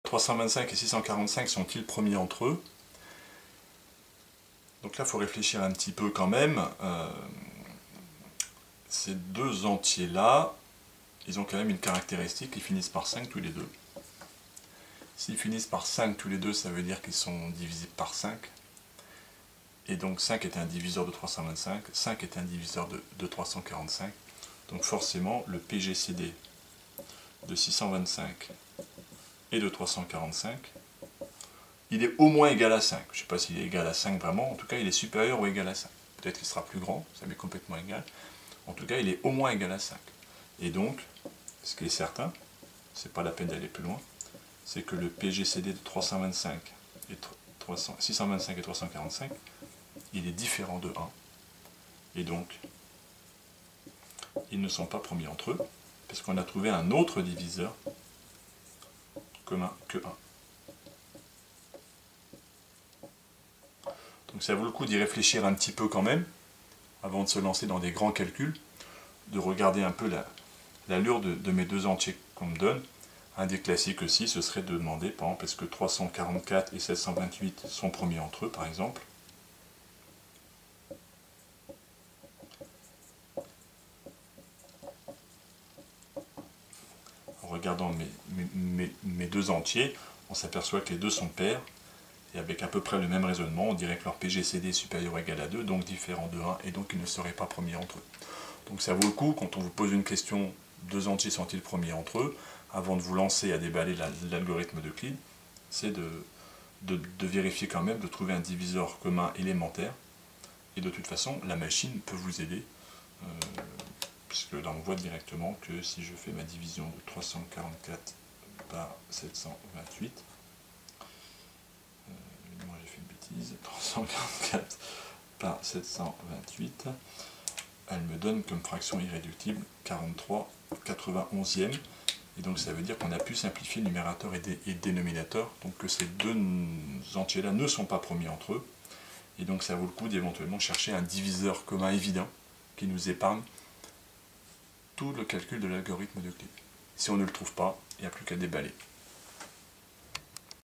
325 et 645 sont-ils premiers entre eux? Donc là, il faut réfléchir un petit peu quand même. Ces deux entiers-là, ils ont quand même une caractéristique, ils finissent par 5 tous les deux. S'ils finissent par 5 tous les deux, ça veut dire qu'ils sont divisibles par 5. Et donc 5 est un diviseur de 325, 5 est un diviseur de 345. Donc forcément, le PGCD de 625 et de 345, il est au moins égal à 5. Je ne sais pas s'il est égal à 5 vraiment, en tout cas il est supérieur ou égal à 5. Peut-être qu'il sera plus grand, ça m'est complètement égal. En tout cas, il est au moins égal à 5. Et donc, ce qui est certain, c'est pas la peine d'aller plus loin, c'est que le PGCD de 625 et 345, il est différent de 1. Et donc, ils ne sont pas premiers entre eux, parce qu'on a trouvé un autre diviseur commun que 1. Donc ça vaut le coup d'y réfléchir un petit peu quand même, avant de se lancer dans des grands calculs, de regarder un peu l'allure de mes deux entiers qu'on me donne. Un des classiques aussi, ce serait de demander, par exemple, est-ce que 344 et 728 sont premiers entre eux, par exemple. En regardant mes deux entiers, on s'aperçoit que les deux sont pairs, et avec à peu près le même raisonnement, on dirait que leur PGCD est supérieur ou égal à 2, donc différent de 1, et donc ils ne seraient pas premiers entre eux. Donc ça vaut le coup, quand on vous pose une question, deux entiers sont-ils premiers entre eux, avant de vous lancer à déballer l'algorithme d'Euclide, c'est de vérifier quand même, de trouver un diviseur commun élémentaire, et de toute façon, la machine peut vous aider, puisque là on voit directement que si je fais ma division de 344 par 728, moi j'ai fait une bêtise, 344 par 728, elle me donne comme fraction irréductible 43/91e, et donc ça veut dire qu'on a pu simplifier le numérateur et le dénominateur, donc que ces deux entiers-là ne sont pas premiers entre eux, et donc ça vaut le coup d'éventuellement chercher un diviseur commun évident qui nous épargne tout le calcul de l'algorithme d'Euclide. Si on ne le trouve pas, il n'y a plus qu'à déballer.